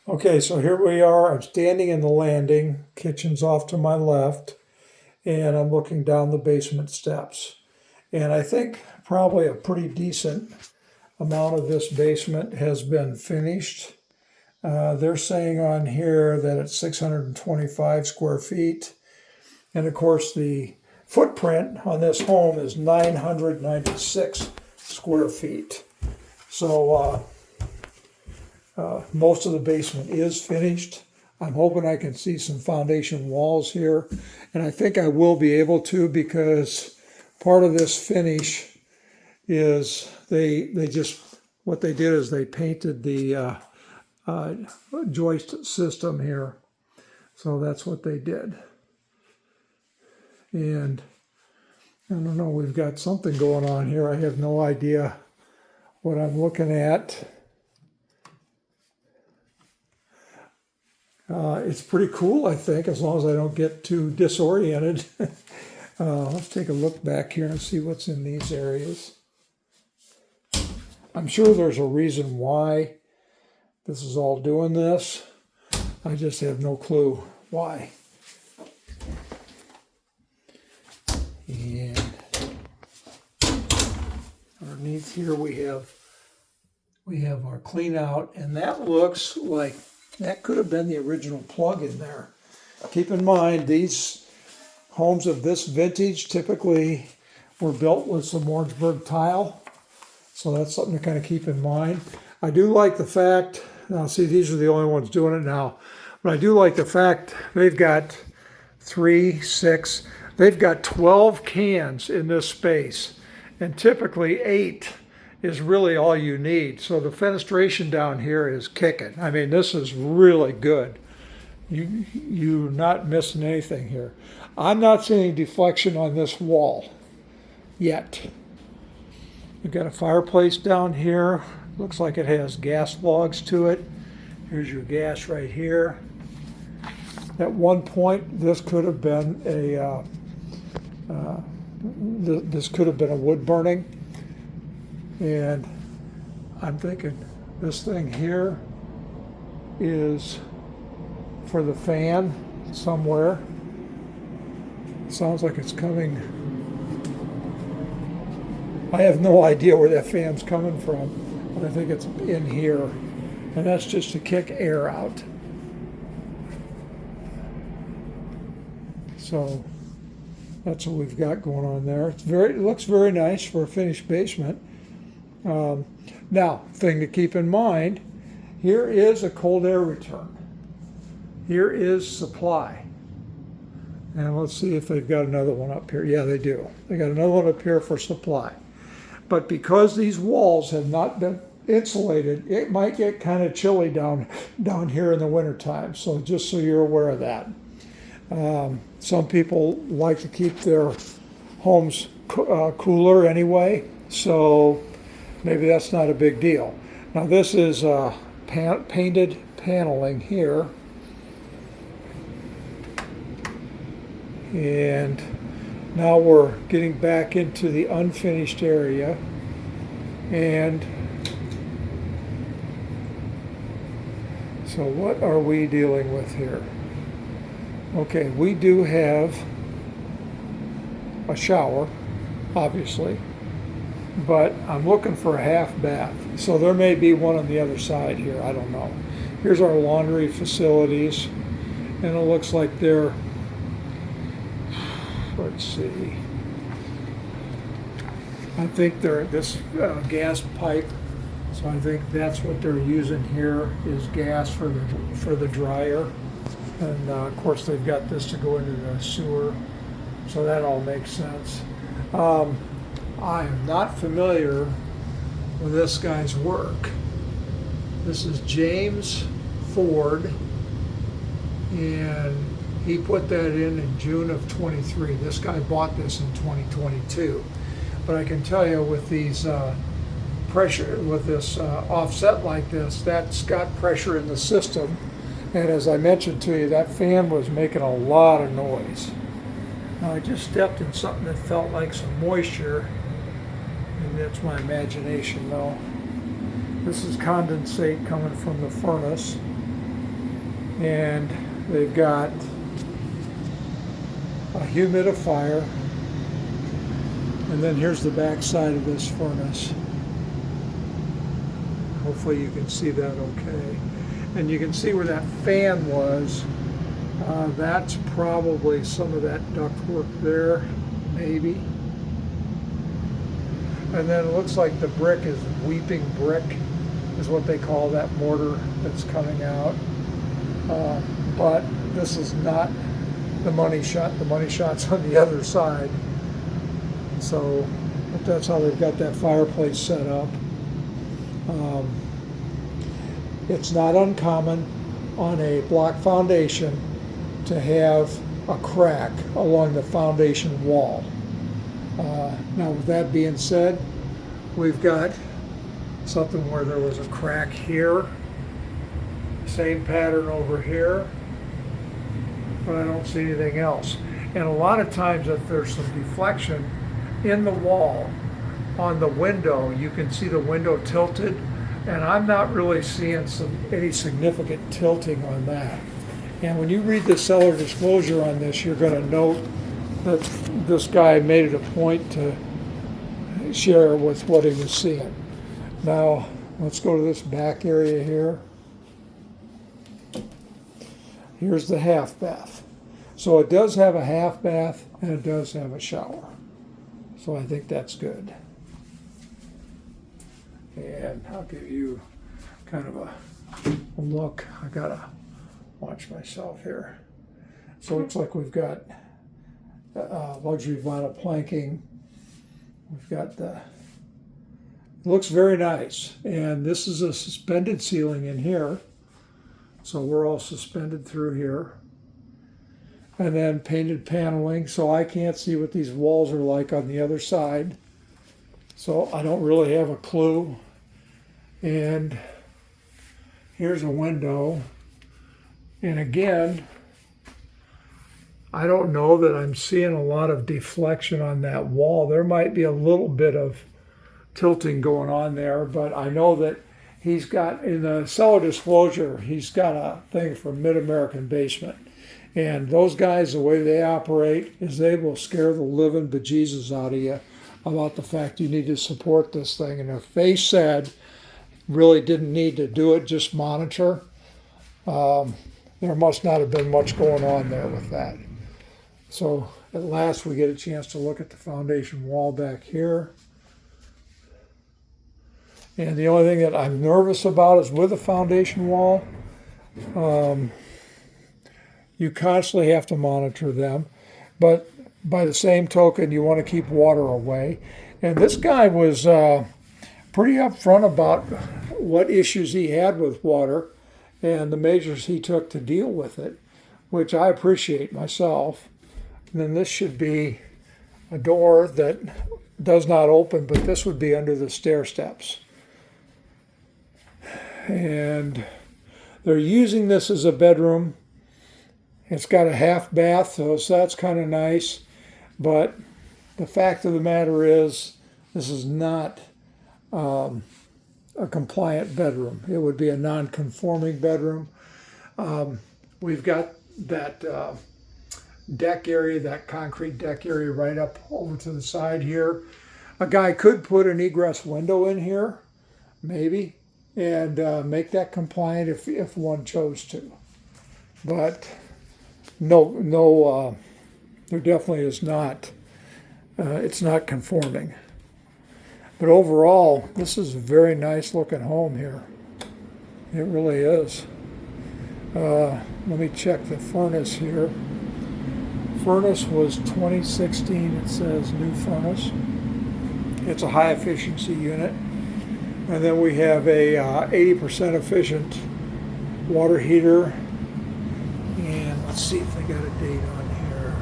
Okay, so here we are. I'm standing in the landing. Kitchen's off to my left, and I'm looking down the basement steps. And I think probably a pretty decent amount of this basement has been finished. They're saying on here that it's 625 square feet. And of course, the footprint on this home is 996 square feet. So most of the basement is finished. I'm hoping I can see some foundation walls here. And I think I will be able to, because part of this finish is what they did is they painted the joist system here. So that's what they did. And I don't know, we've got something going on here. I have no idea what I'm looking at. It's pretty cool, I think, as long as I don't get too disoriented. Let's take a look back here and see what's in these areas. I'm sure there's a reason why this is all doing this. I just have no clue why. And underneath here we have our clean out, and that looks like that could have been the original plug in there. Keep in mind, these homes of this vintage typically were built with some Orangeburg tile. So that's something to kind of keep in mind. I do like the fact, now see, these are the only ones doing it now, but I do like the fact they've got 12 cans in this space, and typically 8 is really all you need. So the fenestration down here is kicking. I mean, this is really good. You're not missing anything here. I'm not seeing deflection on this wall yet. You've got a fireplace down here. Looks like it has gas logs to it. Here's your gas right here. At one point, this could have been a wood burning. And I'm thinking this thing here is for the fan somewhere. It sounds like it's coming. I have no idea where that fan's coming from, but I think it's in here. And that's just to kick air out. So that's what we've got going on there. It looks very nice for a finished basement. Now, thing to keep in mind, here is a cold air return. Here is supply. And let's see if they've got another one up here. Yeah, they do. They got another one up here for supply. But because these walls have not been insulated, it might get kind of chilly down here in the wintertime. So just so you're aware of that. Some people like to keep their homes cooler anyway. So maybe that's not a big deal. Now this is painted paneling here. And now we're getting back into the unfinished area. And so what are we dealing with here? Okay, we do have a shower, obviously. But I'm looking for a half bath. So there may be one on the other side here, I don't know. Here's our laundry facilities, and it looks like they're, let's see, I think they're this gas pipe, so I think that's what they're using here is gas for the dryer. And of course they've got this to go into the sewer, so that all makes sense. I am not familiar with this guy's work. This is James Ford, and he put that in June of 23. This guy bought this in 2022. But I can tell you with these with this offset like this, that's got pressure in the system. And as I mentioned to you, that fan was making a lot of noise. Now I just stepped in something that felt like some moisture. Maybe that's my imagination though. This is condensate coming from the furnace. And they've got a humidifier. And then here's the back side of this furnace. Hopefully you can see that okay. And you can see where that fan was. That's probably some of that ductwork there, maybe. And then it looks like the brick is weeping brick, is what they call that mortar that's coming out. But this is not the money shot. The money shot's on the other side. So that's how they've got that fireplace set up. It's not uncommon on a block foundation to have a crack along the foundation wall. Now with that being said, we've got something where there was a crack here, same pattern over here, but I don't see anything else. And a lot of times if there's some deflection in the wall on the window, you can see the window tilted, and I'm not really seeing any significant tilting on that. And when you read the seller disclosure on this, you're going to note that this guy made it a point to share with what he was seeing. Now, let's go to this back area here. Here's the half bath. So it does have a half bath and it does have a shower. So I think that's good. And I'll give you kind of a look. I gotta watch myself here. So it looks like we've got luxury vinyl planking. We've got it looks very nice. And this is a suspended ceiling in here. So we're all suspended through here. And then painted paneling, so I can't see what these walls are like on the other side. So I don't really have a clue. And here's a window. And again, I don't know that I'm seeing a lot of deflection on that wall. There might be a little bit of tilting going on there, but I know that he's got, in the seller disclosure, he's got a thing for Mid-American Basement. And those guys, the way they operate is they will scare the living bejesus out of you about the fact you need to support this thing. And if they said really didn't need to do it, just monitor, there must not have been much going on there with that. So at last we get a chance to look at the foundation wall back here. And the only thing that I'm nervous about is with the foundation wall, you constantly have to monitor them. But by the same token, you want to keep water away. And this guy was pretty upfront about what issues he had with water and the measures he took to deal with it, which I appreciate myself. And then this should be a door that does not open, but this would be under the stair steps. And they're using this as a bedroom. It's got a half bath, so that's kind of nice. But the fact of the matter is, this is not a compliant bedroom. It would be a non-conforming bedroom. We've got that deck area, that concrete deck area right up over to the side here. A guy could put an egress window in here, maybe, and make that compliant if one chose to. But no, there definitely is not. It's not conforming. But overall, this is a very nice looking home here. It really is. Let me check the furnace here. Furnace was 2016, it says, new furnace. It's a high efficiency unit. And then we have a 80% efficient water heater. And let's see if they got a date on here.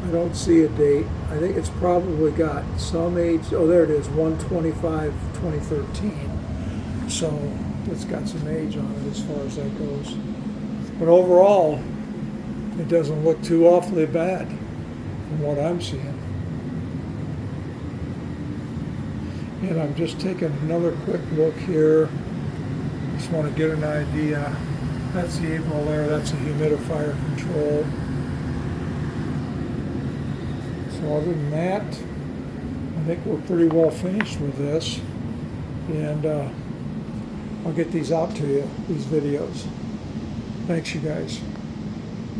I don't see a date. I think it's probably got some age. Oh, there it is, 1/25/2013. So it's got some age on it as far as that goes. But overall, it doesn't look too awfully bad from what I'm seeing. And I'm just taking another quick look here. Just want to get an idea. That's the April there, that's a humidifier control. So other than that, I think we're pretty well finished with this. And I'll get these out to you, these videos. Thanks, you guys.